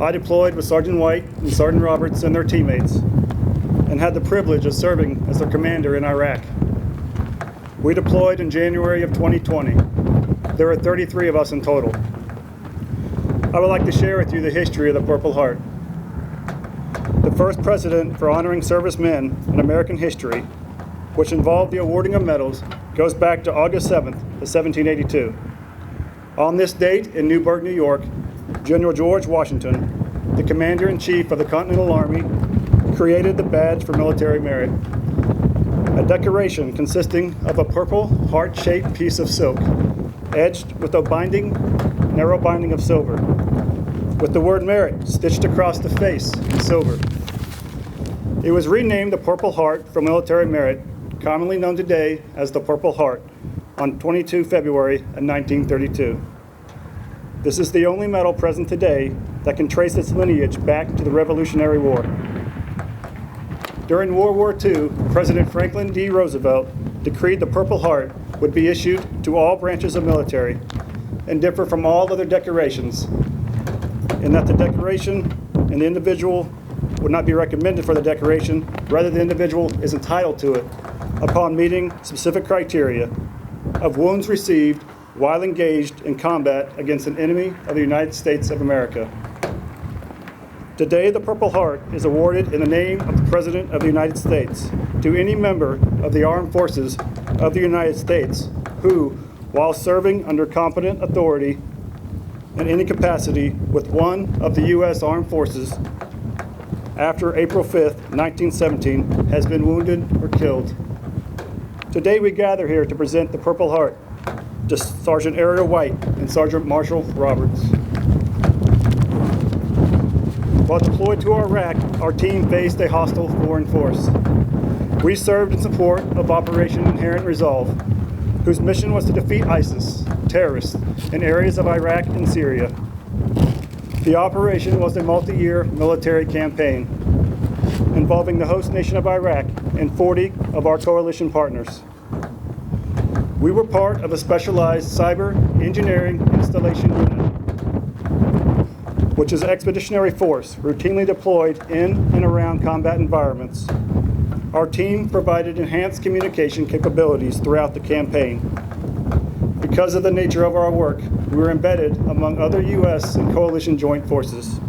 I deployed with Sergeant White and Sergeant Roberts and their teammates, and had the privilege of serving as their commander in Iraq. We deployed in January of 2020. There were 33 of us in total. I would like to share with you the history of the Purple Heart. The first precedent for honoring servicemen in American history, which involved the awarding of medals, goes back to August 7th of 1782. On this date in Newburgh, New York, General George Washington, the Commander-in-Chief of the Continental Army, created the Badge for Military Merit, a decoration consisting of a purple heart-shaped piece of silk, edged with a narrow binding of silver, with the word merit stitched across the face in silver. It was renamed the Purple Heart for military merit, commonly known today as the Purple Heart, on 22 February of 1932. This is the only medal present today that can trace its lineage back to the Revolutionary War. During World War II, President Franklin D. Roosevelt decreed the Purple Heart would be issued to all branches of military and differ from all other decorations, in that the decoration and the individual would not be recommended for the decoration, rather the individual is entitled to it upon meeting specific criteria of wounds received while engaged in combat against an enemy of the United States of America. Today, the Purple Heart is awarded in the name of the President of the United States to any member of the Armed Forces of the United States who, while serving under competent authority in any capacity with one of the U.S. Armed Forces after April 5th, 1917, has been wounded or killed. Today we gather here to present the Purple Heart to Sergeant Ariel White and Sergeant Marshall Roberts. While deployed to Iraq, our team faced a hostile foreign force. We served in support of Operation Inherent Resolve, whose mission was to defeat ISIS, terrorists, in areas of Iraq and Syria. The operation was a multi-year military campaign involving the host nation of Iraq and 40 of our coalition partners. We were part of a specialized cyber engineering installation unit, which is an expeditionary force routinely deployed in and around combat environments. Our team provided enhanced communication capabilities throughout the campaign. Because of the nature of our work, we were embedded among other U.S. and coalition joint forces.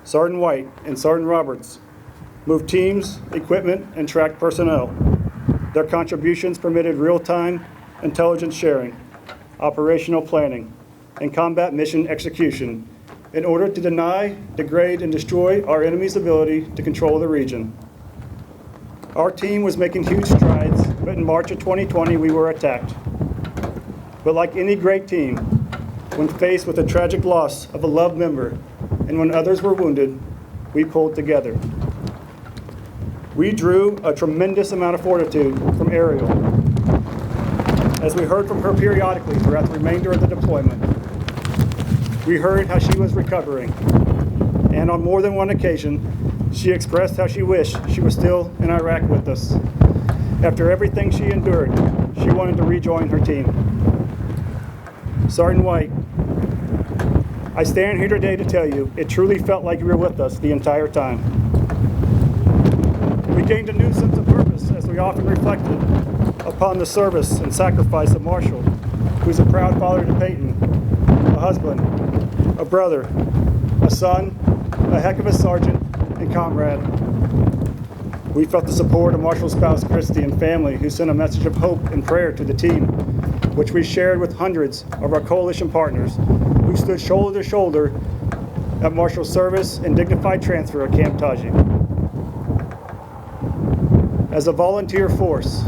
Sergeant White and Sergeant Roberts moved teams, equipment, and tracked personnel. Their contributions permitted real-time intelligence sharing, operational planning, and combat mission execution in order to deny, degrade, and destroy our enemy's ability to control the region. Our team was making huge strides, but in March of 2020, we were attacked. But like any great team, when faced with the tragic loss of a loved member and when others were wounded, we pulled together. We drew a tremendous amount of fortitude from Ariel, as we heard from her periodically throughout the remainder of the deployment. We heard how she was recovering, and on more than one occasion, she expressed how she wished she was still in Iraq with us. After everything she endured, she wanted to rejoin her team. Sergeant White, I stand here today to tell you it truly felt like you were with us the entire time. We gained a new sense of purpose as we often reflected upon the service and sacrifice of Marshall, who's a proud father to Peyton, a husband, a brother, a son, a heck of a sergeant, and comrade. We felt the support of Marshall's spouse, Christy, and family, who sent a message of hope and prayer to the team, which we shared with hundreds of our coalition partners who stood shoulder to shoulder at Marshall's service and dignified transfer at Camp Taji. As a volunteer force,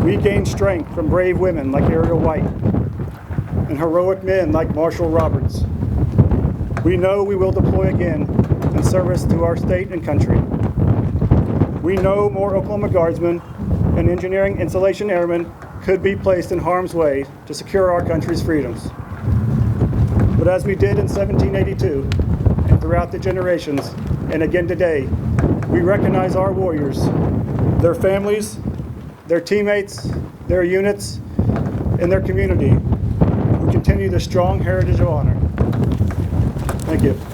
we gained strength from brave women like Ariel White and heroic men like Marshall Roberts. We know we will deploy again in service to our state and country. We know more Oklahoma Guardsmen and engineering installation airmen could be placed in harm's way to secure our country's freedoms. But as we did in 1782 and throughout the generations, and again today, we recognize our warriors, their families, their teammates, their units, and their community who continue the strong heritage of honor. Thank you.